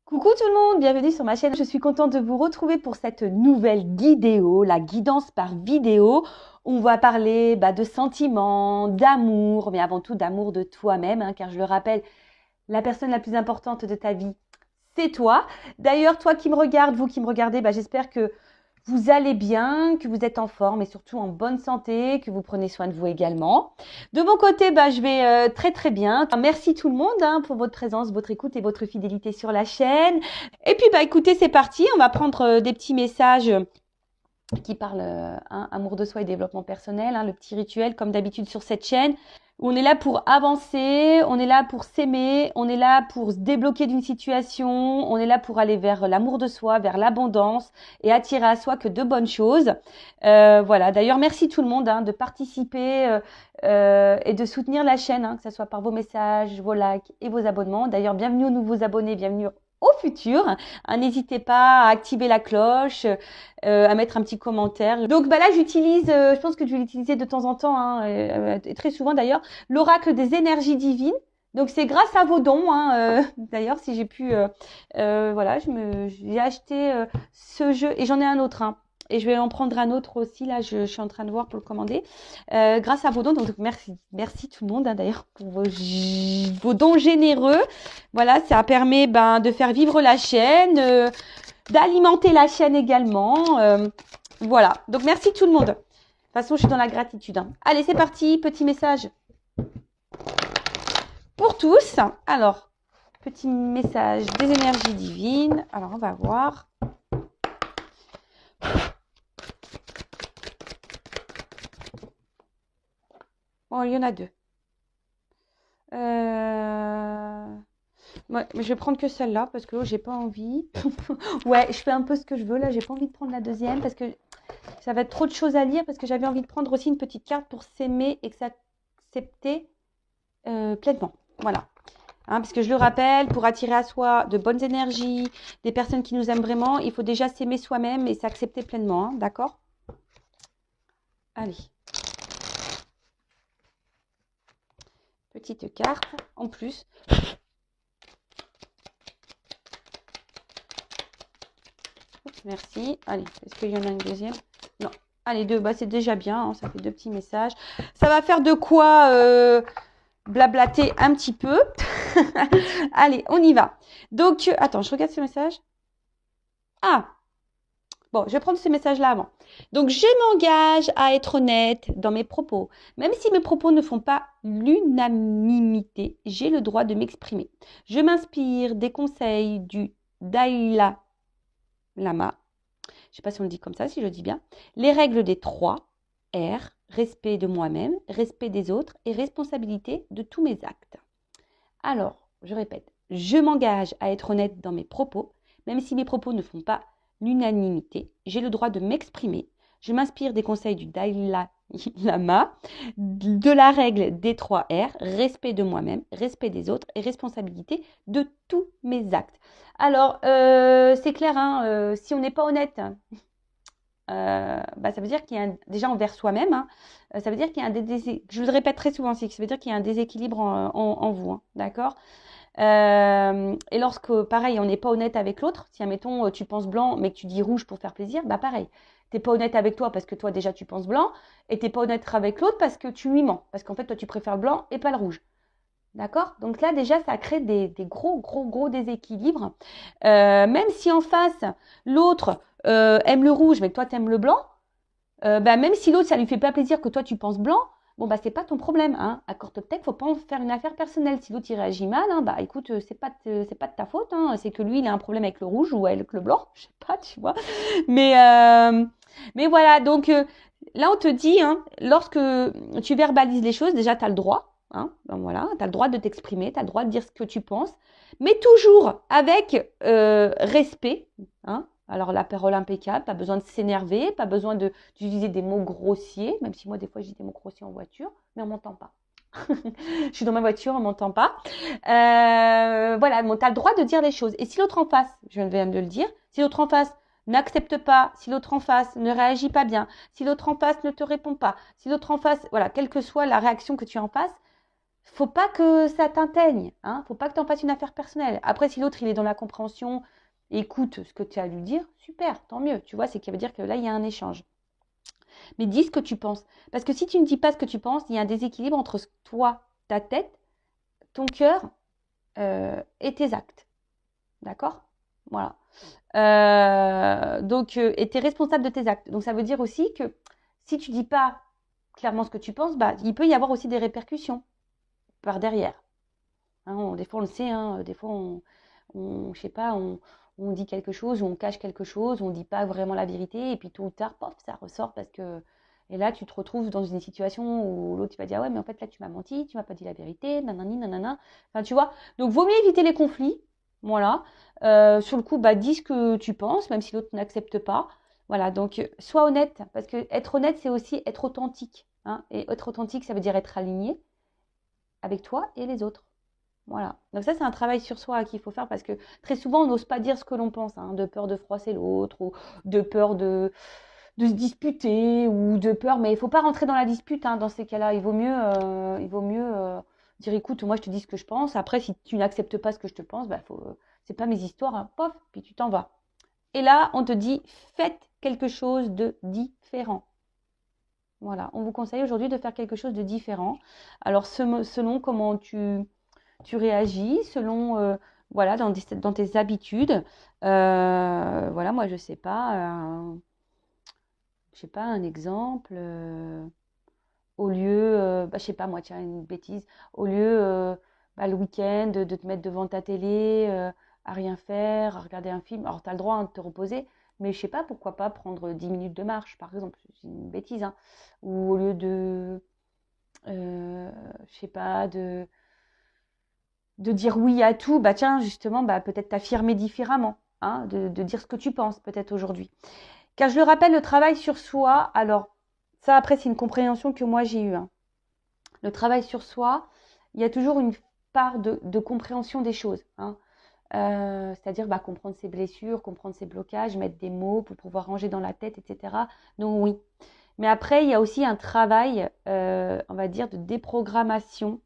Coucou tout le monde, bienvenue sur ma chaîne. Je suis contente de vous retrouver pour cette nouvelle vidéo, la guidance par vidéo. On va parler de sentiments, d'amour, mais avant tout d'amour de toi-même, car je le rappelle, la personne la plus importante de ta vie, c'est toi. D'ailleurs, toi qui me regardes, vous qui me regardez, j'espère que vous allez bien, que vous êtes en forme et surtout en bonne santé, que vous prenez soin de vous également. De mon côté, je vais très très bien. Merci tout le monde pour votre présence, votre écoute et votre fidélité sur la chaîne. Et puis écoutez, c'est parti. On va prendre des petits messages qui parlent amour de soi et développement personnel, le petit rituel comme d'habitude sur cette chaîne. On est là pour avancer, on est là pour s'aimer, on est là pour se débloquer d'une situation, on est là pour aller vers l'amour de soi, vers l'abondance et attirer à soi que de bonnes choses. Voilà. D'ailleurs, merci tout le monde de participer et de soutenir la chaîne, que ce soit par vos messages, vos likes et vos abonnements. D'ailleurs, bienvenue aux nouveaux abonnés, bienvenue au futur. N'hésitez pas à activer la cloche, à mettre un petit commentaire. Donc là, j'utilise, je pense que je vais l'utiliser de temps en temps, et très souvent d'ailleurs, l'oracle des énergies divines. Donc c'est grâce à vos dons, d'ailleurs, si j'ai pu, voilà, j'ai acheté ce jeu et j'en ai un autre, et je vais en prendre un autre aussi, là je suis en train de voir pour le commander, grâce à vos dons, donc merci tout le monde d'ailleurs pour vos dons généreux. Voilà, ça permet de faire vivre la chaîne, d'alimenter la chaîne également, voilà, donc merci tout le monde. De toute façon, je suis dans la gratitude. Allez, c'est parti, petit message pour tous. Alors, petit message des énergies divines. Alors, on va voir. Bon, il y en a deux. Ouais, mais je vais prendre que celle-là parce que j'ai pas envie. Ouais, je fais un peu ce que je veux là. J'ai pas envie de prendre la deuxième parce que ça va être trop de choses à lire, parce que j'avais envie de prendre aussi une petite carte pour s'aimer et s'accepter pleinement. Voilà. Parce que je le rappelle, pour attirer à soi de bonnes énergies, des personnes qui nous aiment vraiment, il faut déjà s'aimer soi-même et s'accepter pleinement. D'accord ? Allez. Petite carte en plus. Merci. Allez, est-ce qu'il y en a une deuxième ? Non. Allez, deux. C'est déjà bien. Ça fait deux petits messages. Ça va faire de quoi blablater un petit peu. Allez, on y va. Donc, attends, je regarde ce message. Bon, je vais prendre ce message-là avant. Donc, je m'engage à être honnête dans mes propos. Même si mes propos ne font pas l'unanimité, j'ai le droit de m'exprimer. Je m'inspire des conseils du Dalai Lama. Je ne sais pas si on le dit comme ça, si je le dis bien. Les règles des 3 R, respect de moi-même, respect des autres et responsabilité de tous mes actes. Alors, je répète, je m'engage à être honnête dans mes propos, même si mes propos ne font pas l'unanimité, j'ai le droit de m'exprimer. Je m'inspire des conseils du Dalai Lama, de la règle des 3 R, respect de moi-même, respect des autres et responsabilité de tous mes actes. Alors, c'est clair, si on n'est pas honnête, ça veut dire qu'il y a déjà envers soi-même, ça veut dire qu'il y a je le répète très souvent, ça veut dire qu'il y a un déséquilibre en vous, d'accord ? Et lorsque, pareil, on n'est pas honnête avec l'autre, si, admettons, tu penses blanc, mais que tu dis rouge pour faire plaisir, pareil. T'es pas honnête avec toi parce que toi, déjà, tu penses blanc, et t'es pas honnête avec l'autre parce que tu lui mens. Parce qu'en fait, toi, tu préfères le blanc et pas le rouge. D'accord ? Donc là, déjà, ça crée des gros déséquilibres. Même si en face, l'autre aime le rouge, mais que toi, t'aimes le blanc, même si l'autre, ça lui fait pas plaisir que toi, tu penses blanc, bon, c'est pas ton problème, Accorde-toi, faut pas en faire une affaire personnelle. Si l'autre, il réagit mal, écoute, c'est pas de ta faute, c'est que lui, il a un problème avec le rouge ou avec le blanc, je sais pas, tu vois. Mais voilà, donc là, on te dit, lorsque tu verbalises les choses, déjà, tu as le droit, voilà, tu as le droit de t'exprimer, tu as le droit de dire ce que tu penses, mais toujours avec respect, Alors, la parole impeccable, pas besoin de s'énerver, pas besoin d'utiliser des mots grossiers, même si moi, des fois, je dis des mots grossiers en voiture, mais on ne m'entend pas. Je suis dans ma voiture, on ne m'entend pas. Voilà, tu as le droit de dire les choses. Et si l'autre en face, je viens de le dire, si l'autre en face n'accepte pas, si l'autre en face ne réagit pas bien, si l'autre en face ne te répond pas, si l'autre en face, voilà, quelle que soit la réaction que tu as en face, faut pas que ça t'inteigne, hein. Faut pas que tu en fasses une affaire personnelle. Après, si l'autre, il est dans la compréhension, écoute ce que tu as à lui dire, super, tant mieux. Tu vois, c'est qu'il veut dire que là, il y a un échange. Mais dis ce que tu penses. Parce que si tu ne dis pas ce que tu penses, il y a un déséquilibre entre toi, ta tête, ton cœur et tes actes. D'accord? Voilà. Et tu es responsable de tes actes. Donc, ça veut dire aussi que si tu dis pas clairement ce que tu penses, bah, il peut y avoir aussi des répercussions par derrière. Hein, des fois, on le sait, hein, des fois, je sais pas, on dit quelque chose, ou on cache quelque chose, on ne dit pas vraiment la vérité, et puis tôt ou tard, pof, ça ressort parce que. Et là, tu te retrouves dans une situation où l'autre, il va dire, ouais, mais en fait, là, tu m'as menti, tu m'as pas dit la vérité, nanani, nanana. Enfin, tu vois. Donc, vaut mieux éviter les conflits. Voilà. Sur le coup, bah, dis ce que tu penses, même si l'autre n'accepte pas. Voilà. Donc, sois honnête, parce que être honnête, c'est aussi être authentique. Hein, et être authentique, ça veut dire être aligné avec toi et les autres. Voilà. Donc ça, c'est un travail sur soi qu'il faut faire parce que très souvent, on n'ose pas dire ce que l'on pense, hein, de peur de froisser l'autre ou de peur de se disputer ou de peur. Mais il ne faut pas rentrer dans la dispute hein, dans ces cas-là. Il vaut mieux dire, écoute, moi, je te dis ce que je pense. Après, si tu n'acceptes pas ce que je te pense, bah, c'est pas mes histoires. Hein. Pof, puis tu t'en vas. Et là, on te dit, faites quelque chose de différent. Voilà. On vous conseille aujourd'hui de faire quelque chose de différent. Alors, selon comment tu réagis selon voilà dans tes habitudes. Voilà, moi je sais pas un exemple. Au lieu, je sais pas moi, tiens une bêtise. Au lieu le week-end de te mettre devant ta télé à rien faire, à regarder un film. Alors tu as le droit hein, de te reposer, mais je sais pas pourquoi pas prendre 10 minutes de marche par exemple. C'est une bêtise hein. Ou au lieu de je sais pas de dire oui à tout, bah tiens, justement, bah, peut-être t'affirmer différemment, hein, de dire ce que tu penses peut-être aujourd'hui. Car je le rappelle, le travail sur soi, alors ça après c'est une compréhension que moi j'ai eue. Hein. Le travail sur soi, il y a toujours une part de compréhension des choses. Hein. C'est-à-dire bah, comprendre ses blessures, comprendre ses blocages, mettre des mots pour pouvoir ranger dans la tête, etc. Donc oui. Mais après, il y a aussi un travail, on va dire, de déprogrammation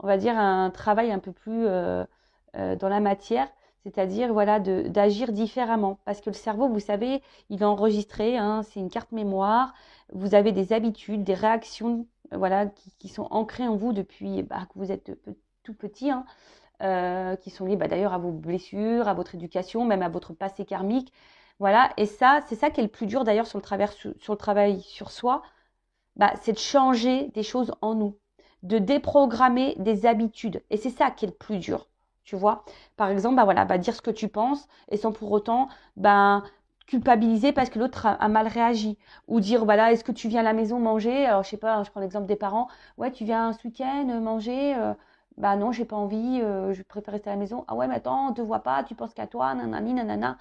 on va dire, un travail un peu plus dans la matière, c'est-à-dire voilà, d'agir différemment. Parce que le cerveau, vous savez, il est enregistré, hein, c'est une carte mémoire, vous avez des habitudes, des réactions voilà, qui sont ancrées en vous depuis bah, que vous êtes tout petit, hein, qui sont liées bah, d'ailleurs à vos blessures, à votre éducation, même à votre passé karmique. Voilà, et ça, c'est ça qui est le plus dur d'ailleurs sur le travail sur soi, bah, c'est de changer des choses en nous, de déprogrammer des habitudes. Et c'est ça qui est le plus dur, tu vois. Par exemple, bah voilà, bah dire ce que tu penses et sans pour autant bah, culpabiliser parce que l'autre a mal réagi. Ou dire, voilà, est-ce que tu viens à la maison manger? Alors, je sais pas, je prends l'exemple des parents. Ouais, tu viens ce week-end manger bah non, j'ai pas envie, je préfère rester à la maison. Ah ouais, mais attends, on te voit pas, tu penses qu'à toi, nanani, nanana.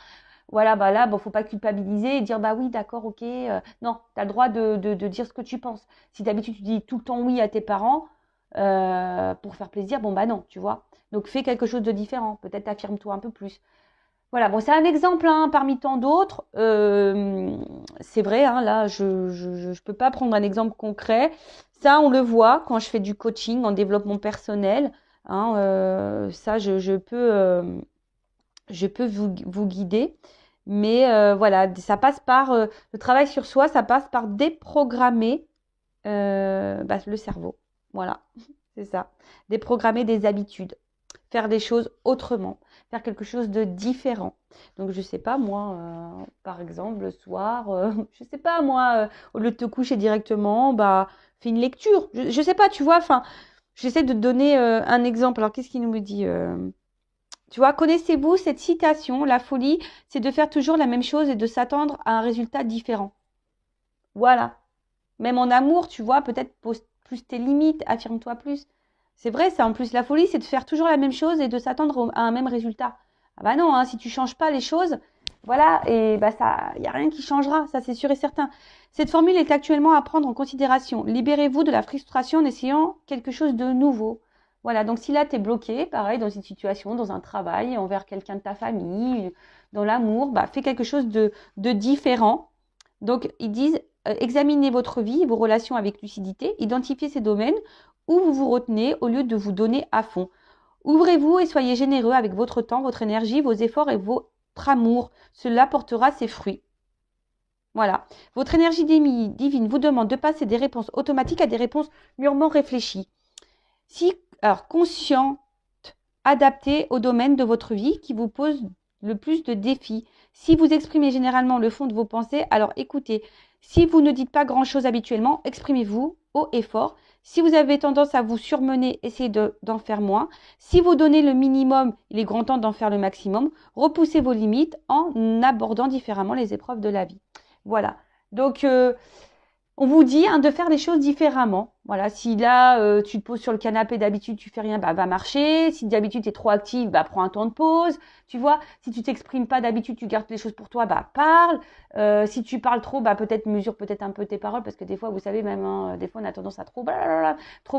Voilà, bah là, bon, faut pas culpabiliser et dire bah oui, d'accord, ok. Non, tu as le droit de dire ce que tu penses. Si d'habitude tu dis tout le temps oui à tes parents pour faire plaisir, bon bah non, tu vois. Donc fais quelque chose de différent. Peut-être affirme-toi un peu plus. Voilà, bon, c'est un exemple hein, parmi tant d'autres. C'est vrai, hein, là, je peux pas prendre un exemple concret. Ça, on le voit quand je fais du coaching en développement personnel. Hein, ça, je peux vous guider. Mais voilà, ça passe par le travail sur soi, ça passe par déprogrammer bah, le cerveau. Voilà, c'est ça. Déprogrammer des habitudes, faire des choses autrement, faire quelque chose de différent. Donc je sais pas moi, par exemple le soir, je sais pas moi, au lieu de te coucher directement, bah fais une lecture. Je sais pas, tu vois. Enfin, j'essaie de te donner un exemple. Alors qu'est-ce qu'il nous dit tu vois, connaissez-vous cette citation? La folie, c'est de faire toujours la même chose et de s'attendre à un résultat différent. Voilà. Même en amour, tu vois, peut-être pose plus tes limites, affirme-toi plus. C'est vrai, ça. En plus, la folie, c'est de faire toujours la même chose et de s'attendre à un même résultat. Ah bah non, hein, si tu changes pas les choses, voilà, et bah ça, il y a rien qui changera, ça c'est sûr et certain. Cette formule est actuellement à prendre en considération. Libérez-vous de la frustration en essayant quelque chose de nouveau. Voilà, donc si là tu es bloqué, pareil, dans une situation, dans un travail, envers quelqu'un de ta famille, dans l'amour, bah fais quelque chose de différent. Donc ils disent examinez votre vie, vos relations avec lucidité, identifiez ces domaines ou vous vous retenez au lieu de vous donner à fond. Ouvrez-vous et soyez généreux avec votre temps, votre énergie, vos efforts et votre amour. Cela portera ses fruits. Voilà. Votre énergie divine vous demande de passer des réponses automatiques à des réponses mûrement réfléchies. Alors, consciente, adaptée au domaine de votre vie qui vous pose le plus de défis. Si vous exprimez généralement le fond de vos pensées, alors écoutez. Si vous ne dites pas grand-chose habituellement, exprimez-vous haut et fort. Si vous avez tendance à vous surmener, essayez d'en faire moins. Si vous donnez le minimum, il est grand temps d'en faire le maximum. Repoussez vos limites en abordant différemment les épreuves de la vie. Voilà. Donc, on vous dit de faire les choses différemment. Voilà, si là, tu te poses sur le canapé, d'habitude, tu fais rien, va marcher. Si d'habitude, tu es trop active, prends un temps de pause. Tu vois, si tu t'exprimes pas d'habitude, tu gardes les choses pour toi, parle. Si tu parles trop, peut-être mesure peut-être un peu tes paroles, parce que des fois, vous savez, même, des fois, on a tendance à trop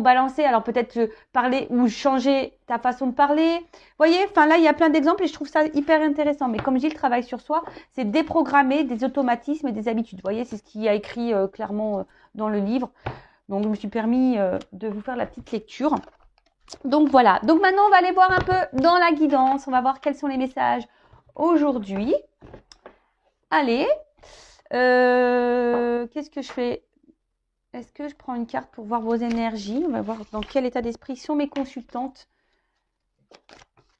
balancer. Alors, peut-être parler ou changer ta façon de parler. Vous voyez, là, il y a plein d'exemples et je trouve ça hyper intéressant. Mais comme je dis, le travail sur soi, c'est déprogrammer des automatismes et des habitudes. Vous voyez, c'est ce qui a écrit clairement dans le livre. Donc, je me suis permis de vous faire la petite lecture. Donc, voilà. Donc, maintenant, on va aller voir un peu dans la guidance. On va voir quels sont les messages aujourd'hui. Allez. Qu'est-ce que je fais? Est-ce que je prends une carte pour voir vos énergies? On va voir dans quel état d'esprit sont mes consultantes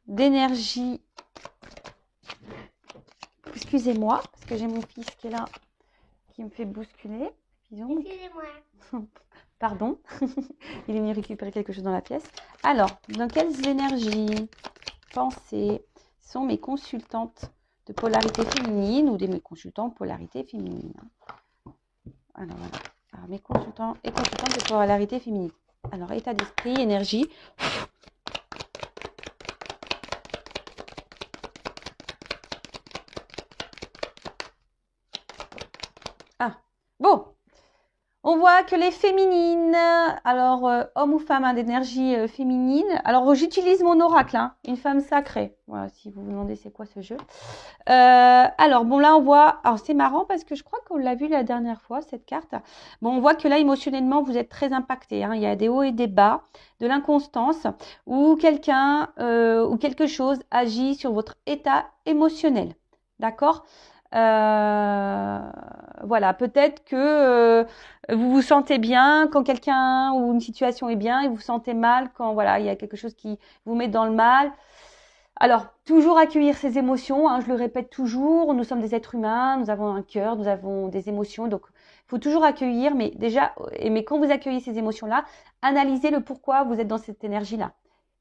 d'énergie. Excusez-moi, parce que j'ai mon fils qui est là, qui me fait bousculer. Excusez-moi. Pardon, il est venu récupérer quelque chose dans la pièce. Alors, dans quelles énergies, pensées sont mes consultantes de polarité féminine ou mes consultants de polarité féminine? Alors, voilà. Alors, mes consultants et consultantes de polarité féminine. Alors, état d'esprit, énergie. Ah, bon. On voit que les féminines, alors homme ou femme d'énergie féminine. Alors j'utilise mon oracle, une femme sacrée. Voilà, si vous vous demandez c'est quoi ce jeu. Alors bon là on voit, alors c'est marrant parce que je crois qu'on l'a vu la dernière fois cette carte. Bon on voit que là émotionnellement vous êtes très impacté. Il y a des hauts et des bas, de l'inconstance ou quelqu'un ou quelque chose agit sur votre état émotionnel. D'accord? Voilà, peut-être que vous vous sentez bien quand quelqu'un ou une situation est bien et vous vous sentez mal quand voilà, il y a quelque chose qui vous met dans le mal. Alors, toujours accueillir ses émotions, je le répète toujours, nous sommes des êtres humains, nous avons un cœur, nous avons des émotions, donc il faut toujours accueillir, mais quand vous accueillez ces émotions-là, analysez le pourquoi vous êtes dans cette énergie-là.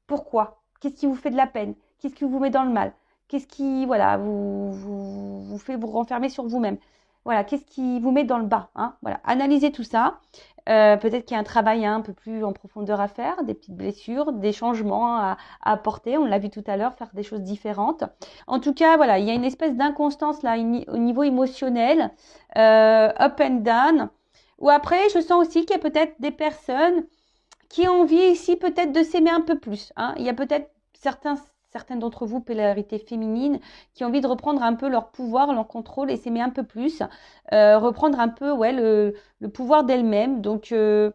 Pourquoi? Qu'est-ce qui vous fait de la peine? Qu'est-ce qui vous met dans le mal? Qu'est-ce qui, voilà, vous fait vous renfermer sur vous-même? Voilà, qu'est-ce qui vous met dans le bas, Voilà, analysez tout ça. Peut-être qu'il y a un travail un peu plus en profondeur à faire, des petites blessures, des changements à apporter. On l'a vu tout à l'heure, faire des choses différentes. En tout cas, voilà, il y a une espèce d'inconstance là au niveau émotionnel, up and down. Ou après, je sens aussi qu'il y a peut-être des personnes qui ont envie ici peut-être de s'aimer un peu plus. Il y a peut-être certaines d'entre vous, polarité féminine, qui ont envie de reprendre un peu leur pouvoir, leur contrôle et s'aimer un peu plus, reprendre un peu le pouvoir d'elle-même, donc de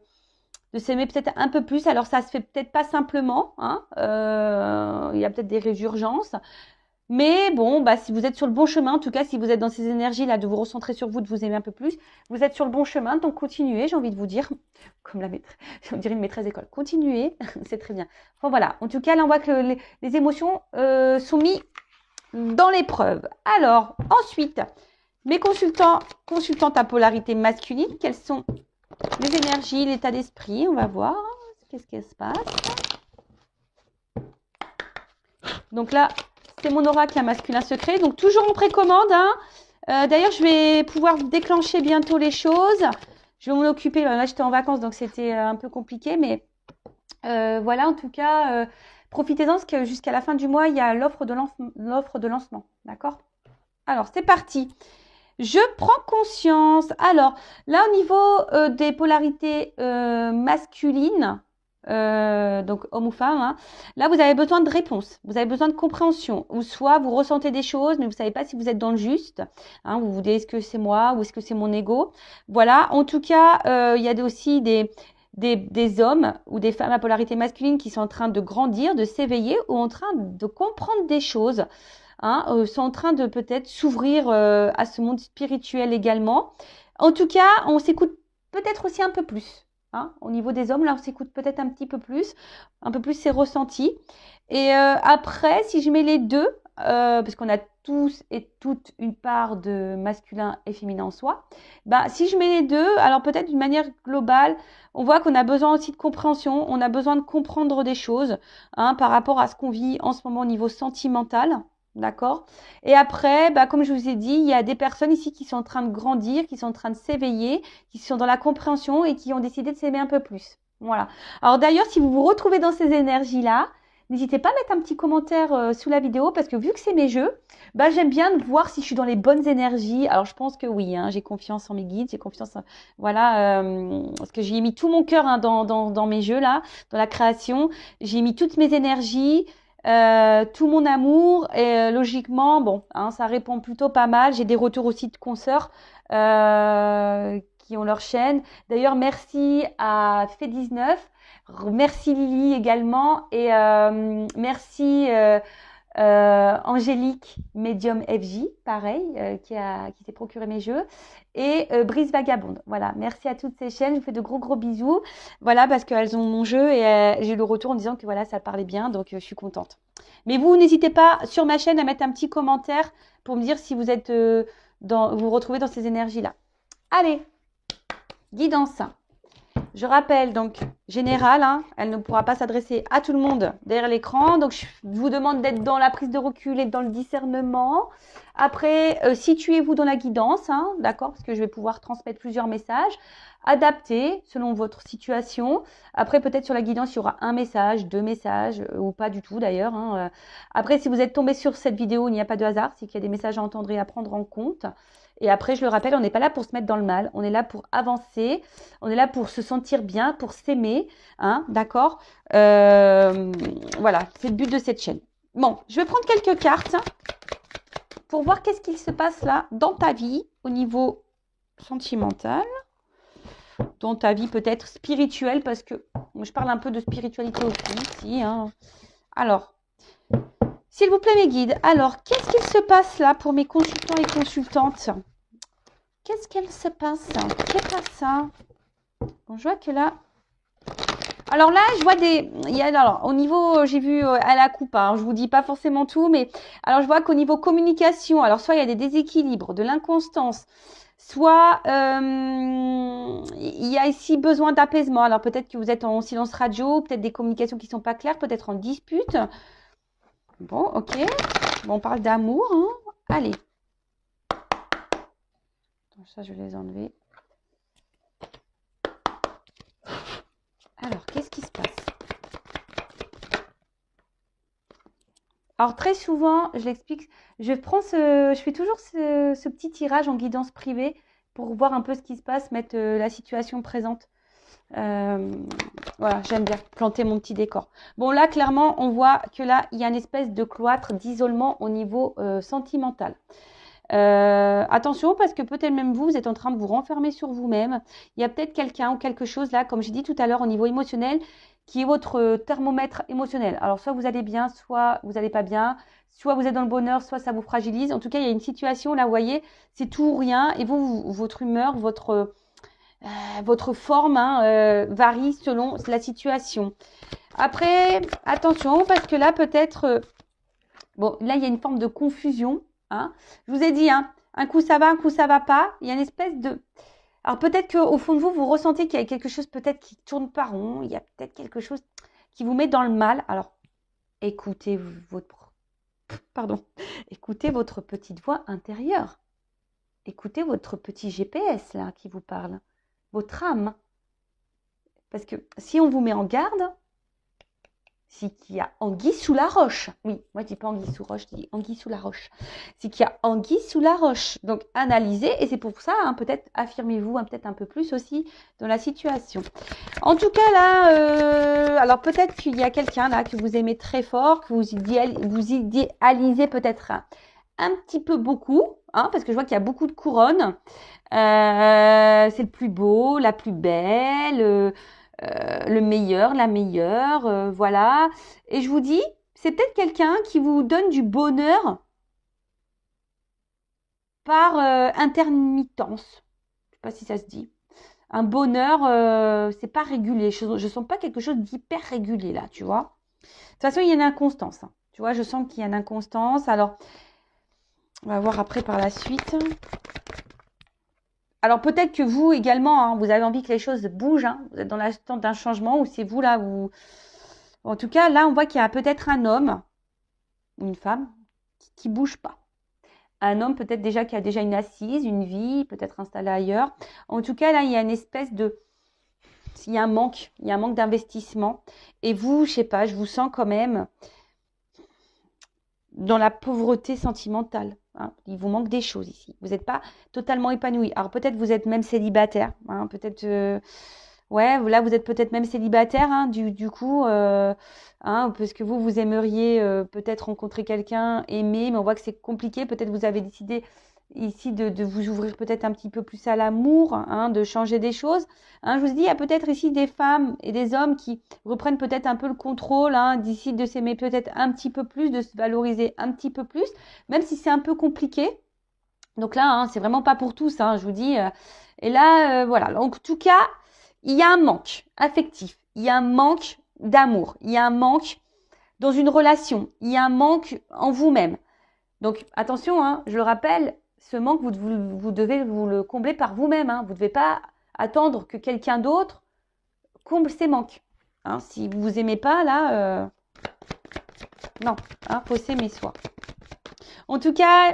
s'aimer peut-être un peu plus. Alors ça se fait peut-être pas simplement, il y a peut-être des résurgences, mais bon, si vous êtes sur le bon chemin, en tout cas si vous êtes dans ces énergies-là, de vous recentrer sur vous, de vous aimer un peu plus, vous êtes sur le bon chemin, donc continuez, j'ai envie de vous dire, comme on dirait une maîtresse d'école, continuez, c'est très bien. Enfin voilà, en tout cas là on voit que les émotions sont mises dans l'épreuve. Alors ensuite, mes consultantes à polarité masculine, quelles sont les énergies, l'état d'esprit, on va voir, qu'est-ce qui se passe. Donc là, c'est mon oracle masculin secret, donc toujours en précommande. D'ailleurs, je vais pouvoir déclencher bientôt les choses. Je vais m'en occuper. Là, j'étais en vacances, donc c'était un peu compliqué. Mais voilà, en tout cas, profitez-en parce que jusqu'à la fin du mois, il y a l'offre de lancement. D'accord? Alors, c'est parti. Je prends conscience. Alors, là, au niveau des polarités masculines, donc homme ou femme, là vous avez besoin de réponses, vous avez besoin de compréhension, ou soit vous ressentez des choses mais vous savez pas si vous êtes dans le juste, vous vous dites est-ce que c'est moi ou est-ce que c'est mon ego. Voilà, en tout cas il y a aussi des des hommes ou des femmes à polarité masculine qui sont en train de grandir, de s'éveiller ou en train de comprendre des choses, hein, sont en train de peut-être s'ouvrir à ce monde spirituel également. En tout cas, on s'écoute peut-être aussi un peu plus. Hein, au niveau des hommes, là, on s'écoute peut-être un peu plus ses ressentis. Et après, si je mets les deux, parce qu'on a tous et toutes une part de masculin et féminin en soi, bah, si je mets les deux, alors peut-être d'une manière globale, on voit qu'on a besoin aussi de compréhension, on a besoin de comprendre des choses, hein, par rapport à ce qu'on vit en ce moment au niveau sentimental. D'accord. Et après, bah, comme je vous ai dit, il y a des personnes ici qui sont en train de grandir, qui sont en train de s'éveiller, qui sont dans la compréhension et qui ont décidé de s'aimer un peu plus. Voilà. Alors d'ailleurs, si vous vous retrouvez dans ces énergies-là, n'hésitez pas à mettre un petit commentaire sous la vidéo parce que vu que c'est mes jeux, bah, j'aime bien voir si je suis dans les bonnes énergies. Alors je pense que oui, hein, j'ai confiance en mes guides, j'ai confiance en... Voilà, parce que j'y ai mis tout mon cœur, hein, dans mes jeux là, dans la création. J'ai mis toutes mes énergies. Tout mon amour et logiquement, bon, hein, ça répond plutôt pas mal. J'ai des retours aussi de consoeurs qui ont leur chaîne. D'ailleurs, merci à Fait19, merci Lily également et merci Angélique Medium FJ, pareil, qui s'est procuré mes jeux, et Brise Vagabonde. Voilà, merci à toutes ces chaînes, je vous fais de gros bisous. Voilà, parce qu'elles ont mon jeu et j'ai eu le retour en disant que voilà, ça parlait bien, donc je suis contente. Mais vous, n'hésitez pas sur ma chaîne à mettre un petit commentaire pour me dire si vous êtes vous vous retrouvez dans ces énergies-là. Allez, guidance. Je rappelle donc générale, hein, elle ne pourra pas s'adresser à tout le monde derrière l'écran. Donc je vous demande d'être dans la prise de recul et dans le discernement. Après, situez-vous dans la guidance, hein, d'accord, parce que je vais pouvoir transmettre plusieurs messages, adaptés selon votre situation. Après, peut-être sur la guidance, il y aura un message, deux messages, ou pas du tout d'ailleurs. Hein. Après, si vous êtes tombé sur cette vidéo, il n'y a pas de hasard, c'est qu'il y a des messages à entendre et à prendre en compte. Et après, je le rappelle, on n'est pas là pour se mettre dans le mal, on est là pour avancer, on est là pour se sentir bien, pour s'aimer, hein, d'accord. Voilà, c'est le but de cette chaîne. Bon, je vais prendre quelques cartes pour voir qu'est-ce qu'il se passe là dans ta vie au niveau sentimental, dans ta vie peut-être spirituelle, parce que je parle un peu de spiritualité aussi ici. Hein. Alors, s'il vous plaît mes guides, alors qu'est-ce qu'il se passe là pour mes consultants et consultantes? Qu'est-ce qu'elle se passe? Qu'est-ce que ça? Bon, je vois que là... Alors là, je vois des... Alors, au niveau, j'ai vu à la coupe, hein, je vous dis pas forcément tout, mais... Alors, je vois qu'au niveau communication, alors soit il y a des déséquilibres, de l'inconstance, soit il y a ici besoin d'apaisement. Alors, peut-être que vous êtes en silence radio, peut-être des communications qui sont pas claires, peut-être en dispute. Bon, ok. Bon, on parle d'amour, hein. Allez. Ça, je vais les enlever. Alors, qu'est-ce qui se passe? Alors, très souvent, je l'explique, je fais toujours ce petit tirage en guidance privée pour voir un peu ce qui se passe, mettre la situation présente. Voilà, j'aime bien planter mon petit décor. Bon, là, clairement, on voit que là, il y a une espèce de cloître d'isolement au niveau sentimental. Attention parce que peut-être même vous êtes en train de vous renfermer sur vous-même. Il y a peut-être quelqu'un ou quelque chose là, comme j'ai dit tout à l'heure au niveau émotionnel, qui est votre thermomètre émotionnel. Alors soit vous allez bien, soit vous n'allez pas bien, soit vous êtes dans le bonheur, soit ça vous fragilise. En tout cas, il y a une situation là, vous voyez, c'est tout ou rien. Et votre humeur, votre forme hein, varie selon la situation. Après, attention parce que là peut-être, bon là il y a une forme de confusion. Hein. Je vous ai dit, hein, un coup ça va, un coup ça va pas. Il y a une espèce de... Alors peut-être qu'au fond de vous, vous ressentez qu'il y a quelque chose peut-être qui tourne pas rond. Il y a peut-être quelque chose qui vous met dans le mal. Alors écoutez écoutez votre petite voix intérieure. Écoutez votre petit GPS là qui vous parle. Votre âme. Parce que si on vous met en garde... C'est qu'il y a anguille sous la roche. Oui, moi je dis pas anguille sous roche, je dis anguille sous la roche. C'est qu'il y a anguille sous la roche. Donc analysez, et c'est pour ça, hein, peut-être affirmez-vous peut-être un peu plus aussi dans la situation. En tout cas là, alors peut-être qu'il y a quelqu'un là que vous aimez très fort, que vous idéalisez peut-être un petit peu beaucoup, hein, parce que je vois qu'il y a beaucoup de couronnes. C'est le plus beau, la plus belle. le meilleur, la meilleure, voilà. Et je vous dis, c'est peut-être quelqu'un qui vous donne du bonheur par intermittence. Je sais pas si ça se dit. Un bonheur, c'est pas régulier. Je sens pas quelque chose d'hyper régulier là, tu vois. De toute façon, il y a une inconstance. Hein. Tu vois, je sens qu'il y a une inconstance. Alors, on va voir après par la suite. Alors, peut-être que vous également, hein, vous avez envie que les choses bougent. Hein. Vous êtes dans l'attente d'un changement ou c'est vous là où... En tout cas, là, on voit qu'il y a peut-être un homme ou une femme qui bouge pas. Un homme peut-être déjà qui a déjà une assise, une vie, peut-être installé ailleurs. En tout cas, là, il y a une espèce de... Il y a un manque d'investissement. Et vous, je sais pas, je vous sens quand même dans la pauvreté sentimentale. Hein. Il vous manque des choses ici. Vous n'êtes pas totalement épanoui. Alors peut-être vous êtes même célibataire. Hein. Peut-être... Ouais, là, vous êtes peut-être même célibataire, hein, du coup, hein, parce que vous aimeriez peut-être rencontrer quelqu'un, aimer, mais on voit que c'est compliqué. Peut-être vous avez décidé ici de vous ouvrir peut-être un petit peu plus à l'amour, hein, de changer des choses. Hein, je vous dis, il y a peut-être ici des femmes et des hommes qui reprennent peut-être un peu le contrôle, hein, d'ici de s'aimer peut-être un petit peu plus, de se valoriser un petit peu plus, même si c'est un peu compliqué. Donc là, hein, c'est vraiment pas pour tous, hein, je vous dis. Et là, voilà. Donc, en tout cas, il y a un manque affectif, il y a un manque d'amour, il y a un manque dans une relation, il y a un manque en vous-même. Donc attention, hein, je le rappelle, ce manque, vous devez vous le combler par vous-même. Hein. Vous ne devez pas attendre que quelqu'un d'autre comble ces manques. Hein. Si vous vous aimez pas, là, non, hein, faut s'aimer soi. En tout cas,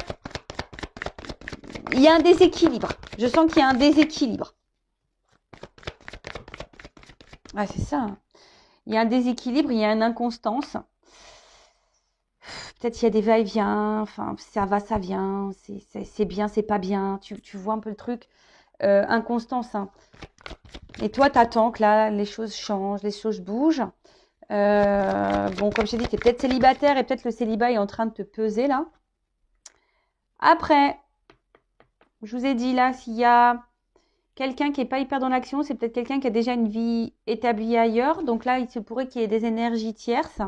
il y a un déséquilibre. Je sens qu'il y a un déséquilibre. Ah, c'est ça. Hein. Il y a un déséquilibre, il y a une inconstance. Peut-être qu'il y a des va-et-vient, enfin, ça va, ça vient, c'est bien, c'est pas bien. Tu vois un peu le truc. Inconstance. Hein. Et toi, t'attends que là, les choses changent, les choses bougent. Bon, comme je t'ai dit, tu es peut-être célibataire et peut-être le célibat est en train de te peser là. Après, je vous ai dit là, s'il y a quelqu'un qui n'est pas hyper dans l'action, c'est peut-être quelqu'un qui a déjà une vie établie ailleurs. Donc là, il se pourrait qu'il y ait des énergies tierces.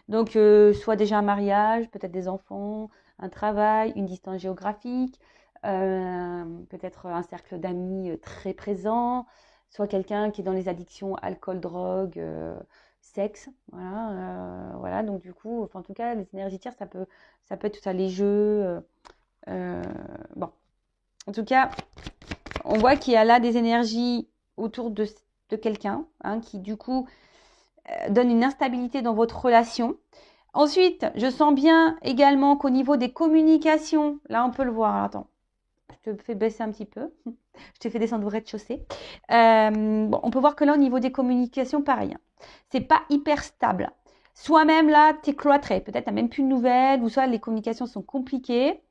Donc, soit déjà un mariage, peut-être des enfants, un travail, une distance géographique, peut-être un cercle d'amis très présent, soit quelqu'un qui est dans les addictions alcool, drogue, sexe. Voilà, voilà. Donc du coup, enfin, en tout cas, les énergies tierces, ça peut être tout ça, les jeux. Bon, en tout cas, on voit qu'il y a là des énergies autour de quelqu'un, hein, qui du coup donne une instabilité dans votre relation. Ensuite, je sens bien également qu'au niveau des communications, là on peut le voir, attends, je te fais baisser un petit peu, je te fais descendre au rez-de-chaussée. Bon, on peut voir que là au niveau des communications, pareil, hein, c'est pas hyper stable. Soit même là, tu es cloîtré, peut-être tu n'as même plus de nouvelles, ou soit les communications sont compliquées,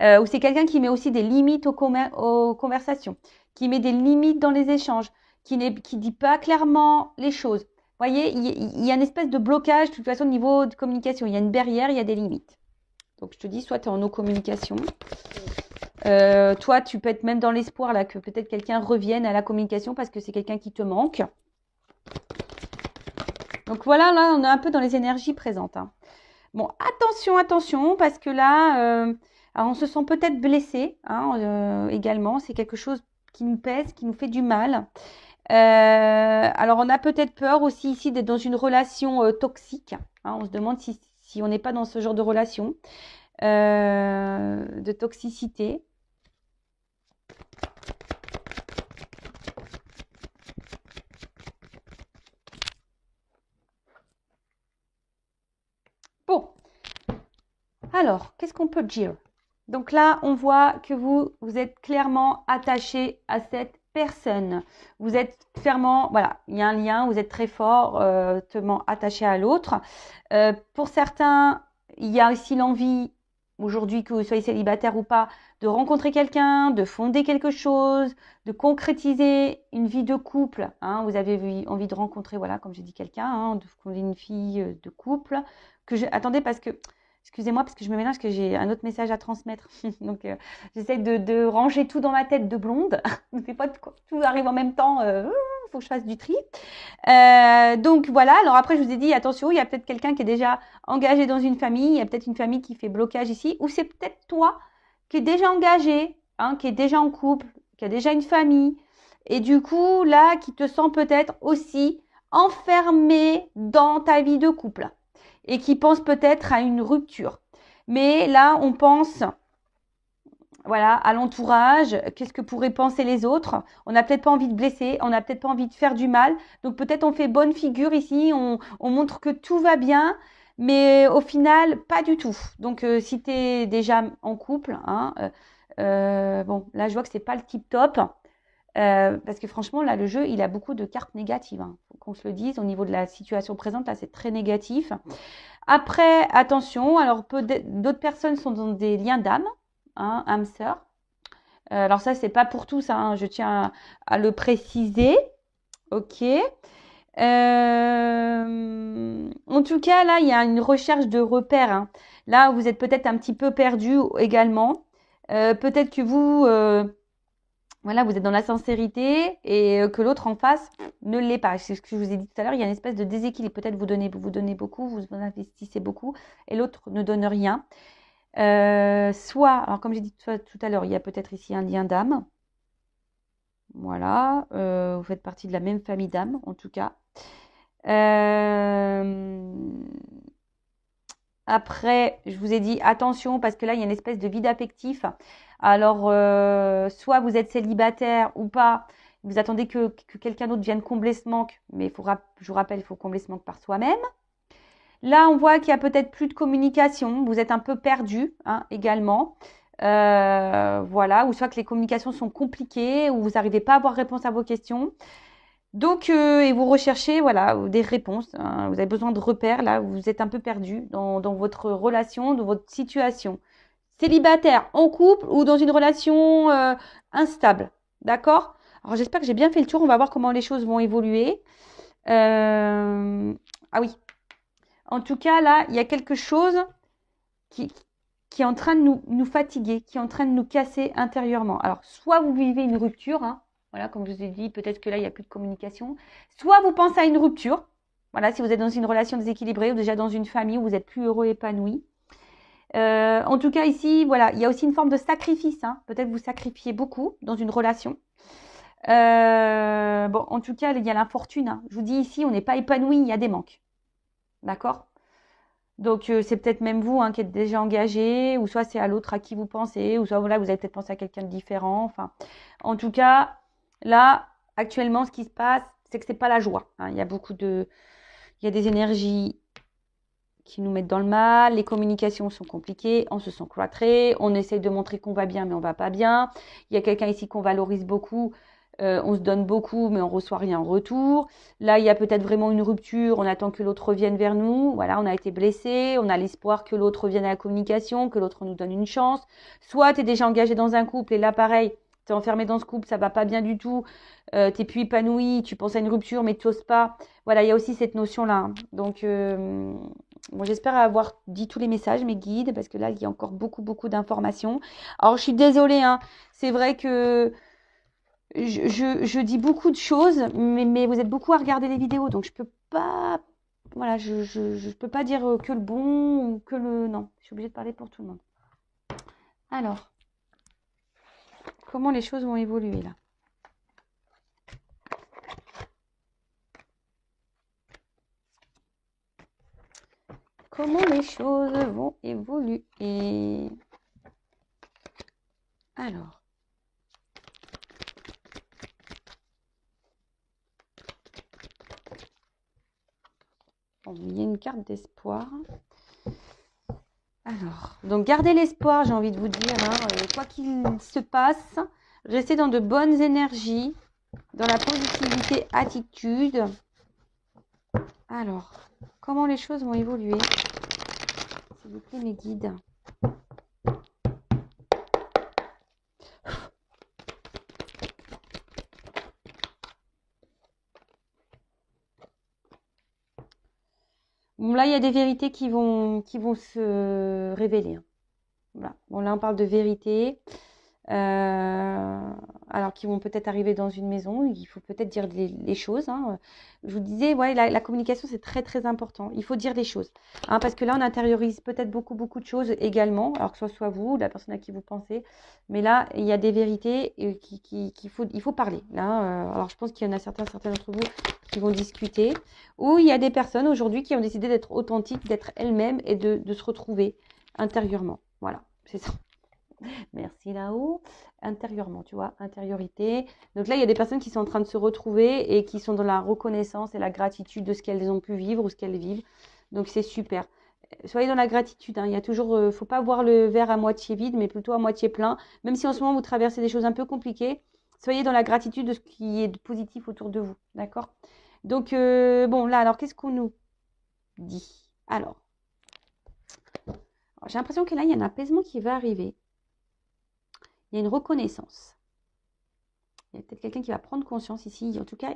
ou c'est quelqu'un qui met aussi des limites aux conversations, qui met des limites dans les échanges, qui dit pas clairement les choses. Vous voyez, il y a une espèce de blocage de toute façon au niveau de communication. Il y a une barrière, il y a des limites. Donc je te dis, soit tu es en no communication. Toi, tu peux être même dans l'espoir là que peut-être quelqu'un revienne à la communication parce que c'est quelqu'un qui te manque. Donc voilà, là, on est un peu dans les énergies présentes. Hein. Bon, attention, parce que là, alors on se sent peut-être blessé hein, également. C'est quelque chose qui nous pèse, qui nous fait du mal. Alors, on a peut-être peur aussi ici d'être dans une relation toxique. Hein, on se demande si on n'est pas dans ce genre de relation, de toxicité. Bon, alors, qu'est-ce qu'on peut dire? Donc là, on voit que vous êtes clairement attaché à cette personne. Vous êtes fermement, voilà, il y a un lien, vous êtes très fortement attaché à l'autre. Pour certains, il y a aussi l'envie, aujourd'hui que vous soyez célibataire ou pas, de rencontrer quelqu'un, de fonder quelque chose, de concrétiser une vie de couple. Hein. Vous avez envie de rencontrer, voilà, comme j'ai dit, quelqu'un, hein, de fonder une vie de couple. Attendez, parce que Excusez-moi parce que je me mélange, que j'ai un autre message à transmettre. Donc, j'essaie de ranger tout dans ma tête de blonde. C'est pas tout arrive en même temps. Faut que je fasse du tri. Donc, voilà. Alors après, je vous ai dit, attention, il y a peut-être quelqu'un qui est déjà engagé dans une famille. Il y a peut-être une famille qui fait blocage ici. Ou c'est peut-être toi qui est déjà engagé, hein, qui est déjà en couple, qui a déjà une famille. Et du coup, là, qui te sent peut-être aussi enfermé dans ta vie de couple. Et qui pense peut-être à une rupture. Mais là, on pense, voilà, à l'entourage, qu'est-ce que pourraient penser les autres. On n'a peut-être pas envie de blesser, on n'a peut-être pas envie de faire du mal. Donc peut-être on fait bonne figure ici, on montre que tout va bien, mais au final, pas du tout. Donc si tu es déjà en couple, hein, bon, là je vois que c'est pas le tip top. Parce que franchement, là, le jeu, il a beaucoup de cartes négatives. Hein. Faut qu'on se le dise. Au niveau de la situation présente, là, c'est très négatif. Après, attention, alors d'autres personnes sont dans des liens d'âme, hein, âme sœur. Alors ça, c'est pas pour tous, hein, je tiens à le préciser. Ok. En tout cas, là, il y a une recherche de repères. Hein. Là, vous êtes peut-être un petit peu perdu également. Peut-être que vous... voilà, vous êtes dans la sincérité et que l'autre en face ne l'est pas. C'est ce que je vous ai dit tout à l'heure, il y a une espèce de déséquilibre. Peut-être vous donnez beaucoup, vous investissez beaucoup et l'autre ne donne rien. Soit, alors comme j'ai dit tout à l'heure, il y a peut-être ici un lien d'âme. Voilà, vous faites partie de la même famille d'âme en tout cas. Après, je vous ai dit attention parce que là, il y a une espèce de vide affectif. Alors, soit vous êtes célibataire ou pas, vous attendez que quelqu'un d'autre vienne combler ce manque, mais je vous rappelle, il faut combler ce manque par soi-même. Là, on voit qu'il y a peut-être plus de communication, vous êtes un peu perdu hein, également. Voilà, ou soit que les communications sont compliquées, ou vous n'arrivez pas à avoir réponse à vos questions. Donc, et vous recherchez voilà, des réponses. Hein. Vous avez besoin de repères. Là, vous êtes un peu perdu dans votre relation, dans votre situation. Célibataire, en couple ou dans une relation instable. D'accord? Alors, j'espère que j'ai bien fait le tour. On va voir comment les choses vont évoluer. Ah oui. En tout cas, là, il y a quelque chose qui est en train de nous fatiguer, qui est en train de nous casser intérieurement. Alors, soit vous vivez une rupture, hein, voilà, comme je vous ai dit, peut-être que là, il n'y a plus de communication. Soit vous pensez à une rupture. Voilà, si vous êtes dans une relation déséquilibrée ou déjà dans une famille où vous êtes plus heureux, épanoui. En tout cas, ici, voilà, il y a aussi une forme de sacrifice. Hein. Peut-être vous sacrifiez beaucoup dans une relation. Bon, en tout cas, il y a l'infortune. Hein. Je vous dis ici, on n'est pas épanoui, il y a des manques. D'accord? Donc, c'est peut-être même vous hein, qui êtes déjà engagé, ou soit c'est à l'autre à qui vous pensez, ou soit voilà, vous avez peut-être pensé à quelqu'un de différent. Enfin, en tout cas, là, actuellement, ce qui se passe, c'est que c'est pas la joie. Hein. Il y a des énergies qui nous mettent dans le mal, les communications sont compliquées, on se sent cloîtré, on essaye de montrer qu'on va bien, mais on va pas bien. Il y a quelqu'un ici qu'on valorise beaucoup. On se donne beaucoup, mais on reçoit rien en retour. Là, il y a peut-être vraiment une rupture. On attend que l'autre revienne vers nous. Voilà, on a été blessé. On a l'espoir que l'autre revienne à la communication, que l'autre nous donne une chance. Soit tu es déjà engagé dans un couple et là, pareil, tu es enfermé dans ce couple, ça va pas bien du tout. Tu n'es plus épanoui, tu penses à une rupture, mais tu n'oses pas. Voilà, il y a aussi cette notion-là. Hein. Donc, bon, j'espère avoir dit tous les messages, mes guides, parce que là, il y a encore beaucoup, beaucoup d'informations. Alors, je suis désolée. Hein. C'est vrai que je dis beaucoup de choses, mais vous êtes beaucoup à regarder les vidéos, donc je peux pas, voilà, je peux pas dire que le bon ou que le non. Je suis obligée de parler pour tout le monde. Alors, comment les choses vont évoluer là? Comment les choses vont évoluer? Alors. Bon, il y a une carte d'espoir. Alors, donc gardez l'espoir, j'ai envie de vous dire, hein, quoi qu'il se passe, restez dans de bonnes énergies, dans la positivité, attitude. Alors, comment les choses vont évoluer? S'il vous plaît, mes guides. là, il y a des vérités qui vont se révéler. Hein. Voilà. Bon, là, on parle de vérité. Alors qui vont peut-être arriver dans une maison, il faut peut-être dire les choses. Hein. Je vous disais, ouais, la communication, c'est très, très important. Il faut dire les choses. Hein, parce que là, on intériorise peut-être beaucoup, beaucoup de choses également, alors que ce soit vous, la personne à qui vous pensez. Mais là, il y a des vérités il faut parler. Là, alors, je pense qu'il y en a certains d'entre vous qui vont discuter. Ou il y a des personnes aujourd'hui qui ont décidé d'être authentiques, d'être elles-mêmes et de se retrouver intérieurement. Voilà, c'est ça. Merci là-haut. Intérieurement, tu vois, intériorité. Donc là, il y a des personnes qui sont en train de se retrouver et qui sont dans la reconnaissance et la gratitude de ce qu'elles ont pu vivre ou ce qu'elles vivent. Donc c'est super. Soyez dans la gratitude. Hein. Il y a toujours, faut pas voir le verre à moitié vide, mais plutôt à moitié plein. Même si en ce moment vous traversez des choses un peu compliquées, soyez dans la gratitude de ce qui est de positif autour de vous. D'accord? Donc bon, là, alors qu'est-ce qu'on nous dit? Alors, j'ai l'impression que là, il y a un apaisement qui va arriver. Il y a une reconnaissance. Il y a peut-être quelqu'un qui va prendre conscience ici. En tout cas,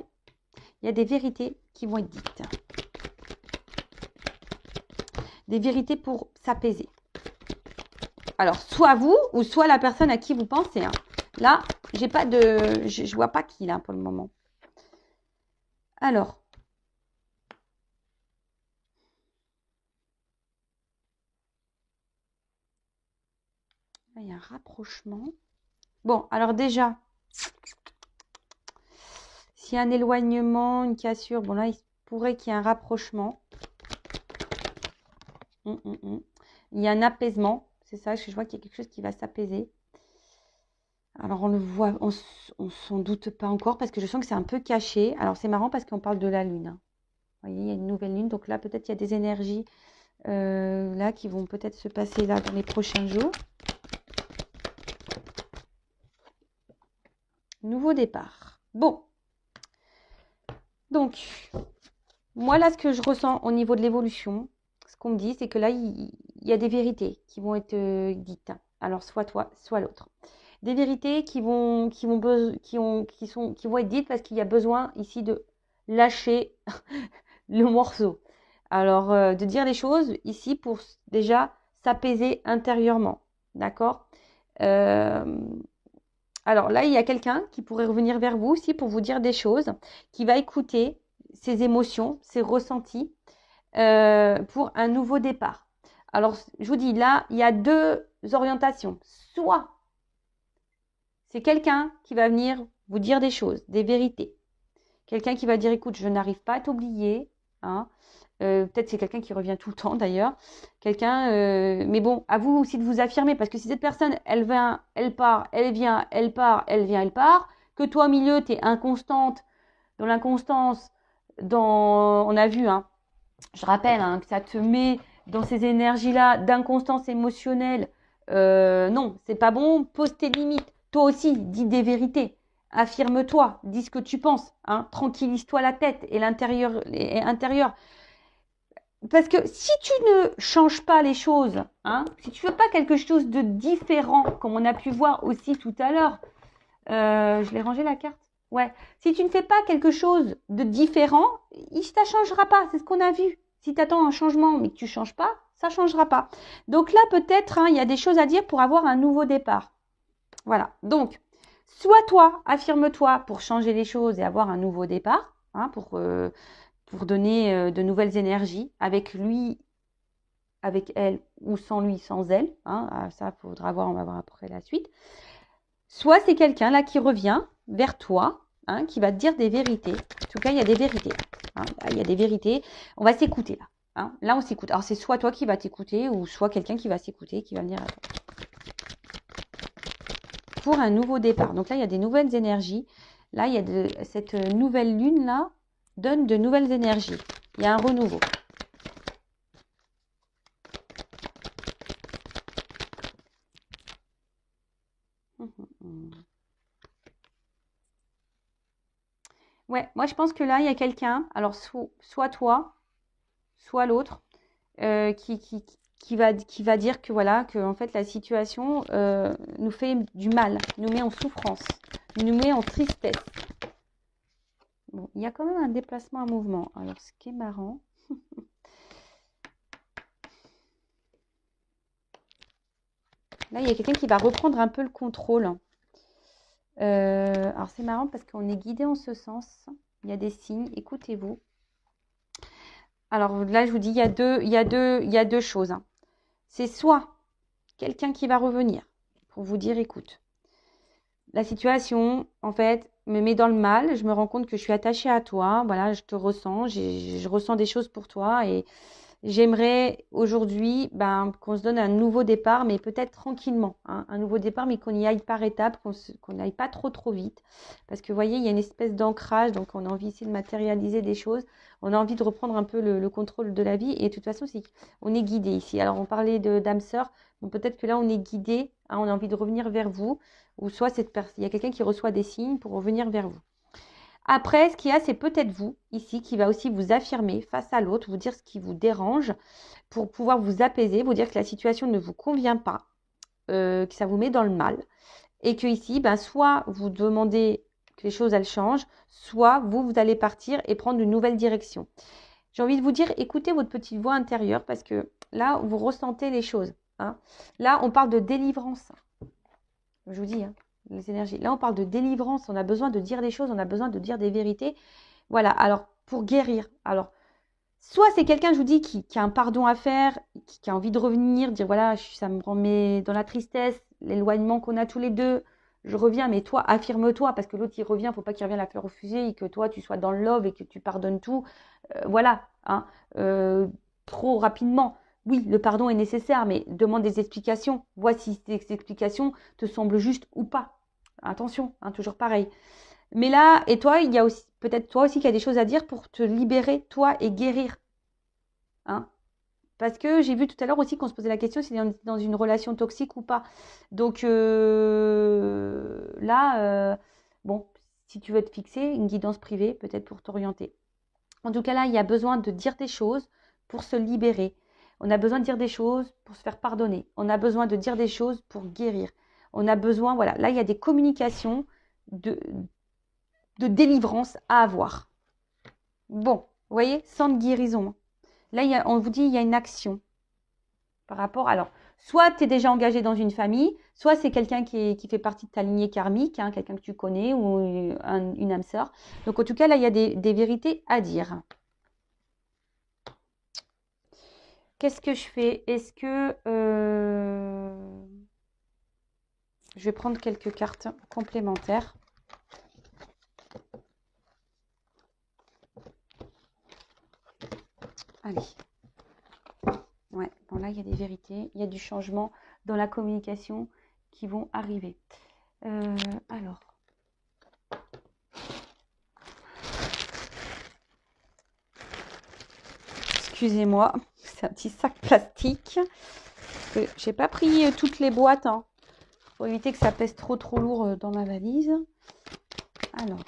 il y a des vérités qui vont être dites. Des vérités pour s'apaiser. Alors, soit vous ou soit la personne à qui vous pensez. Hein. Là, j'ai pas de, je vois pas qui là pour le moment. Alors. Là, il y a un rapprochement. Bon, alors déjà, s'il y a un éloignement, une cassure, bon là, il pourrait qu'il y ait un rapprochement. Il y a un apaisement, c'est ça, je vois qu'il y a quelque chose qui va s'apaiser. Alors on le voit, on s'en doute pas encore parce que je sens que c'est un peu caché. Alors c'est marrant parce qu'on parle de la lune. Hein. Vous voyez, il y a une nouvelle lune, donc là peut-être il y a des énergies là qui vont peut-être se passer là dans les prochains jours. Nouveau départ. Bon. Donc, moi là, ce que je ressens au niveau de l'évolution, ce qu'on me dit, c'est que là, il y a des vérités qui vont être dites. Alors, soit toi, soit l'autre. Des vérités qui vont être dites parce qu'il y a besoin ici de lâcher le morceau. Alors, de dire les choses ici pour déjà s'apaiser intérieurement. D'accord Alors là, il y a quelqu'un qui pourrait revenir vers vous aussi pour vous dire des choses, qui va écouter ses émotions, ses ressentis pour un nouveau départ. Alors, je vous dis, là, il y a deux orientations. Soit c'est quelqu'un qui va venir vous dire des choses, des vérités. Quelqu'un qui va dire, écoute, je n'arrive pas à t'oublier. Hein. Peut-être c'est quelqu'un qui revient tout le temps d'ailleurs. Quelqu'un, mais bon, à vous aussi de vous affirmer. Parce que si cette personne, elle vient, elle part, elle vient, elle part, elle vient, elle part, que toi au milieu, tu es inconstante, dans l'inconstance, on a vu, hein, je rappelle hein, que ça te met dans ces énergies-là d'inconstance émotionnelle. Non, c'est pas bon. Pose tes limites. Toi aussi, dis des vérités. Affirme-toi, dis ce que tu penses. Hein. Tranquillise-toi la tête et l'intérieur. Parce que si tu ne changes pas les choses, hein, si tu veux pas quelque chose de différent, comme on a pu voir aussi tout à l'heure, je l'ai rangé la carte. Ouais. Si tu ne fais pas quelque chose de différent, ça ne changera pas. C'est ce qu'on a vu. Si tu attends un changement mais que tu ne changes pas, ça ne changera pas. Donc là, peut-être, hein, il y a des choses à dire pour avoir un nouveau départ. Voilà. Donc, soit toi, affirme-toi pour changer les choses et avoir un nouveau départ, hein, pour donner de nouvelles énergies avec lui, avec elle ou sans lui, sans elle. Hein, ça, il faudra voir, on va voir après la suite. Soit c'est quelqu'un là qui revient vers toi, hein, qui va te dire des vérités. En tout cas, il y a des vérités. Hein, il y a des vérités. On va s'écouter là. Hein. Là, on s'écoute. Alors, c'est soit toi qui vas t'écouter ou soit quelqu'un qui va s'écouter, qui va venir à toi. Pour un nouveau départ. Donc là, il y a des nouvelles énergies. Là, il y a cette nouvelle lune là donne de nouvelles énergies. Il y a un renouveau. Ouais, moi je pense que là, il y a quelqu'un, alors soit toi, soit l'autre, qui va dire que voilà, que en fait la situation nous fait du mal, nous met en souffrance, nous met en tristesse. Bon, il y a quand même un déplacement, un mouvement. Alors, ce qui est marrant, Là, il y a quelqu'un qui va reprendre un peu le contrôle. Alors, c'est marrant parce qu'on est guidé en ce sens. Il y a des signes. Écoutez-vous. Alors là, je vous dis, il y a deux choses. Hein. C'est soit quelqu'un qui va revenir pour vous dire, écoute, la situation, en fait, me met dans le mal. Je me rends compte que je suis attachée à toi. Voilà, je te ressens. Je ressens des choses pour toi et j'aimerais aujourd'hui qu'on se donne un nouveau départ, mais peut-être tranquillement. Hein, un nouveau départ, mais qu'on y aille par étapes, qu'on n'aille pas trop vite. Parce que vous voyez, il y a une espèce d'ancrage, donc on a envie ici de matérialiser des choses. On a envie de reprendre un peu le contrôle de la vie. Et de toute façon, on est guidé ici. Alors, on parlait d'âme sœur. Donc peut-être que là, on est guidé. Hein, on a envie de revenir vers vous. Ou soit il y a quelqu'un qui reçoit des signes pour revenir vers vous. Après, ce qu'il y a, c'est peut-être vous, ici, qui va aussi vous affirmer face à l'autre, vous dire ce qui vous dérange, pour pouvoir vous apaiser, vous dire que la situation ne vous convient pas, que ça vous met dans le mal. Et que ici, soit vous demandez que les choses, elles changent, soit vous allez partir et prendre une nouvelle direction. J'ai envie de vous dire, écoutez votre petite voix intérieure, parce que là, vous ressentez les choses. Hein. Là, on parle de délivrance. Je vous dis, hein. Les énergies. Là, on parle de délivrance. On a besoin de dire les choses. On a besoin de dire des vérités. Voilà. Alors, pour guérir. Alors, soit c'est quelqu'un, je vous dis, qui a un pardon à faire, qui a envie de revenir, dire voilà, ça me remet dans la tristesse, l'éloignement qu'on a tous les deux. Je reviens, mais toi, affirme-toi, parce que l'autre, il revient. Il ne faut pas qu'il revienne la fleur au fusil et que toi, tu sois dans le love et que tu pardonnes tout. Voilà. Hein. Trop rapidement. Oui, le pardon est nécessaire, mais demande des explications. Vois si ces explications te semblent justes ou pas. Attention, hein, toujours pareil. Mais là, et toi, il y a aussi peut-être toi aussi qui a des choses à dire pour te libérer, toi, et guérir. Hein. Parce que j'ai vu tout à l'heure aussi qu'on se posait la question si on était dans une relation toxique ou pas. Donc là, bon, si tu veux te fixer, une guidance privée, peut-être pour t'orienter. En tout cas, là, il y a besoin de dire des choses pour se libérer. On a besoin de dire des choses pour se faire pardonner. On a besoin de dire des choses pour guérir. On a besoin, voilà, là, il y a des communications de délivrance à avoir. Bon, vous voyez, sans de guérison. Là, on vous dit, il y a une action par rapport. Alors, soit tu es déjà engagé dans une famille, soit c'est quelqu'un qui fait partie de ta lignée karmique, hein, quelqu'un que tu connais ou une âme sœur. Donc, en tout cas, là, il y a des vérités à dire. Qu'est-ce que je fais? Est-ce que je vais prendre quelques cartes complémentaires. Allez. Ouais, bon là, il y a des vérités. Il y a du changement dans la communication qui vont arriver. Alors. Excusez-moi, c'est un petit sac plastique. J'ai pas pris toutes les boîtes, hein, pour éviter que ça pèse trop lourd dans ma valise. Alors,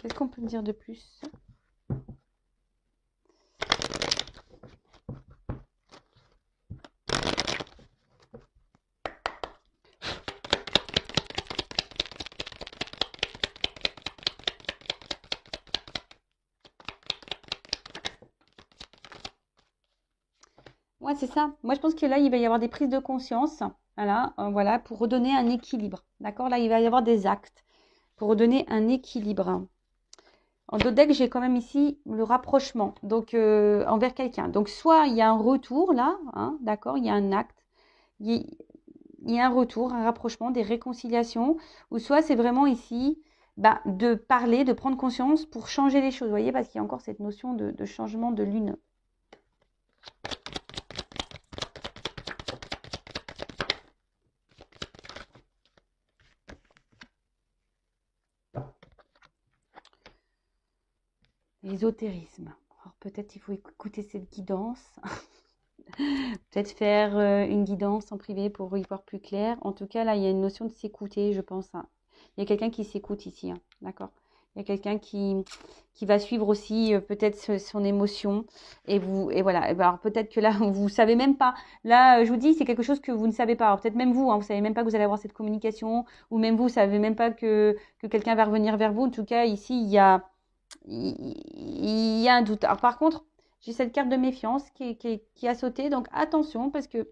qu'est-ce qu'on peut me dire de plus? Ouais, c'est ça. Moi, je pense que là, il va y avoir des prises de conscience, voilà, pour redonner un équilibre. D'accord? Là, il va y avoir des actes pour redonner un équilibre. En dos deck, j'ai quand même ici le rapprochement, donc envers quelqu'un. Donc, soit il y a un retour là, hein, d'accord, il y a un acte, il y a un retour, un rapprochement, des réconciliations, ou soit c'est vraiment ici de parler, de prendre conscience pour changer les choses. Vous voyez, parce qu'il y a encore cette notion de changement de lune. L'ésotérisme. Alors peut-être il faut écouter cette guidance. Peut-être faire une guidance en privé pour y voir plus clair. En tout cas, là, il y a une notion de s'écouter, je pense. Hein. Il y a quelqu'un qui s'écoute ici, hein, d'accord? Il y a quelqu'un qui va suivre aussi peut-être son émotion. Et voilà. Alors peut-être que là, vous ne savez même pas. Là, je vous dis, c'est quelque chose que vous ne savez pas. Alors peut-être même vous, hein, vous ne savez même pas que vous allez avoir cette communication. Ou même vous ne savez même pas que quelqu'un va revenir vers vous. En tout cas, ici, il y a un doute. Alors par contre, j'ai cette carte de méfiance qui a sauté, donc attention parce que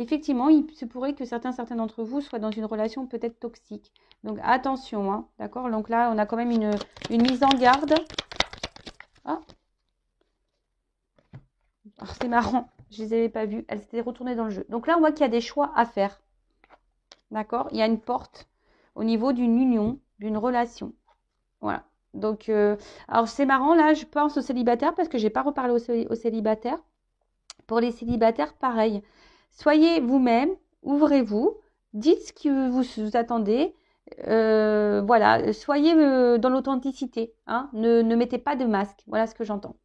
effectivement, il se pourrait que certains d'entre vous soient dans une relation peut-être toxique. Donc attention, hein, d'accord? Donc là, on a quand même une mise en garde. Ah, alors, c'est marrant, je les avais pas vues, elles s'étaient retournées dans le jeu. Donc là, on voit qu'il y a des choix à faire. D'accord? Il y a une porte au niveau d'une union, d'une relation. Voilà. Donc, alors c'est marrant, là, je pense aux célibataires parce que j'ai pas reparlé aux célibataires. Pour les célibataires, pareil. Soyez vous-même, ouvrez-vous, dites ce que vous attendez. Voilà, soyez dans l'authenticité. Hein, ne mettez pas de masque. Voilà ce que j'entends.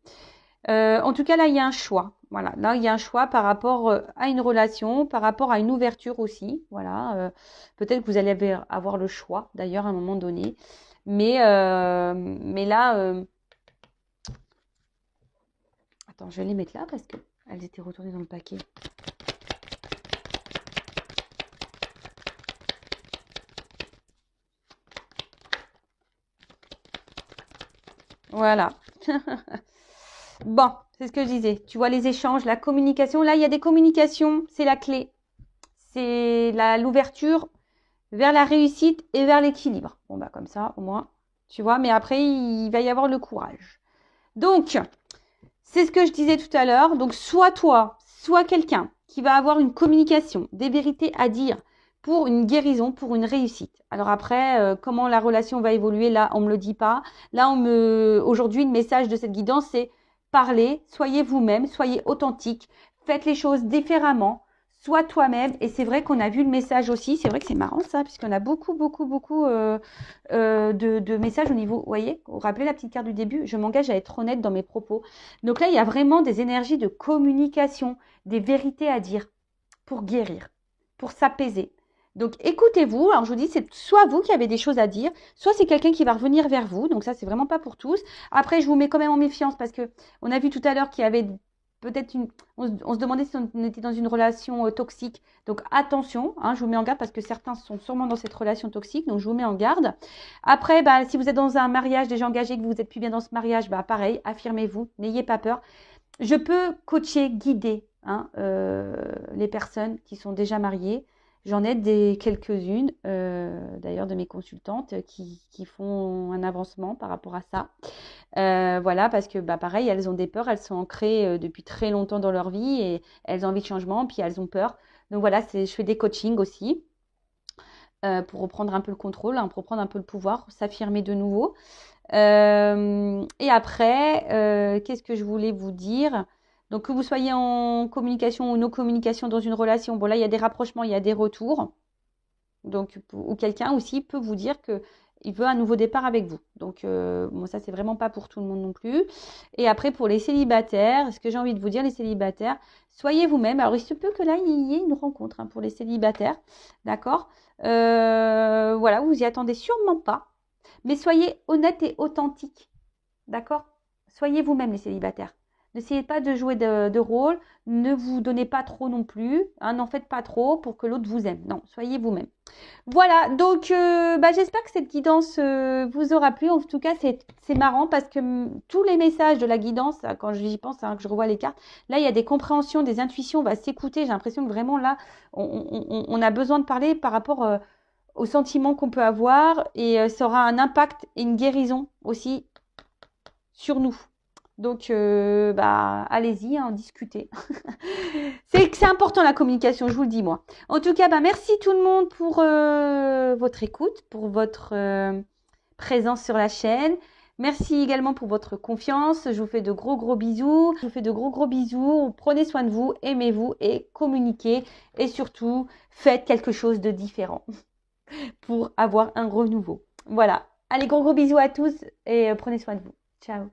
En tout cas, là, il y a un choix. Voilà, là, il y a un choix par rapport à une relation, par rapport à une ouverture aussi. Voilà, peut-être que vous allez avoir le choix, d'ailleurs, à un moment donné. Mais là, attends, je vais les mettre là parce qu'elles étaient retournées dans le paquet. Voilà. Bon, c'est ce que je disais. Tu vois les échanges, la communication. Là, il y a des communications, c'est la clé. C'est l'ouverture vers la réussite et vers l'équilibre. Bon, bah comme ça, au moins, tu vois. Mais après, il va y avoir le courage. Donc, c'est ce que je disais tout à l'heure. Donc, soit toi, soit quelqu'un qui va avoir une communication, des vérités à dire pour une guérison, pour une réussite. Alors après, comment la relation va évoluer, là, on ne me le dit pas. Là, aujourd'hui, le message de cette guidance, c'est parlez, soyez vous-même, soyez authentique, faites les choses différemment, sois toi-même. Et c'est vrai qu'on a vu le message aussi. C'est vrai que c'est marrant ça, puisqu'on a beaucoup de messages au niveau, vous voyez, vous vous rappelez la petite carte du début, je m'engage à être honnête dans mes propos. Donc là, il y a vraiment des énergies de communication, des vérités à dire pour guérir, pour s'apaiser. Donc écoutez-vous, alors je vous dis, c'est soit vous qui avez des choses à dire, soit c'est quelqu'un qui va revenir vers vous, donc ça c'est vraiment pas pour tous. Après, je vous mets quand même en méfiance parce que on a vu tout à l'heure qu'il y avait peut-être on se demandait si on était dans une relation toxique. Donc attention, hein, je vous mets en garde parce que certains sont sûrement dans cette relation toxique, donc je vous mets en garde. Après, bah, si vous êtes dans un mariage déjà engagé, que vous n'êtes plus bien dans ce mariage, bah, pareil, affirmez-vous, n'ayez pas peur. Je peux coacher, guider hein, les personnes qui sont déjà mariées. J'en ai quelques-unes, d'ailleurs, de mes consultantes qui font un avancement par rapport à ça. Voilà, parce que bah, pareil, elles ont des peurs, elles sont ancrées depuis très longtemps dans leur vie et elles ont envie de changement, puis elles ont peur. Donc voilà, je fais des coachings aussi pour reprendre un peu le contrôle, hein, pour reprendre un peu le pouvoir, s'affirmer de nouveau. Et après, qu'est-ce que je voulais vous dire? Donc, que vous soyez en communication ou non communication dans une relation, bon là, il y a des rapprochements, il y a des retours. Donc, ou quelqu'un aussi peut vous dire qu'il veut un nouveau départ avec vous. Donc, bon, ça, c'est vraiment pas pour tout le monde non plus. Et après, pour les célibataires, ce que j'ai envie de vous dire, les célibataires, soyez vous-même. Alors, il se peut que là, il y ait une rencontre hein, pour les célibataires. D'accord? Voilà, vous y attendez sûrement pas. Mais soyez honnête et authentique. D'accord? Soyez vous-même les célibataires. N'essayez pas de jouer de rôle. Ne vous donnez pas trop non plus. Hein, n'en faites pas trop pour que l'autre vous aime. Non, soyez vous-même. Voilà, donc j'espère que cette guidance vous aura plu. En tout cas, c'est marrant parce que tous les messages de la guidance, quand j'y pense, hein, que je revois les cartes, là, il y a des compréhensions, des intuitions, on va s'écouter. J'ai l'impression que vraiment là, on a besoin de parler par rapport aux sentiments qu'on peut avoir et ça aura un impact et une guérison aussi sur nous. Donc, allez-y, hein, discutez. c'est important la communication, je vous le dis moi. En tout cas, merci tout le monde pour votre écoute, pour votre présence sur la chaîne. Merci également pour votre confiance. Je vous fais de gros bisous. Je vous fais de gros bisous. Prenez soin de vous, aimez-vous et communiquez. Et surtout, faites quelque chose de différent pour avoir un renouveau. Voilà. Allez, gros bisous à tous et prenez soin de vous. Ciao.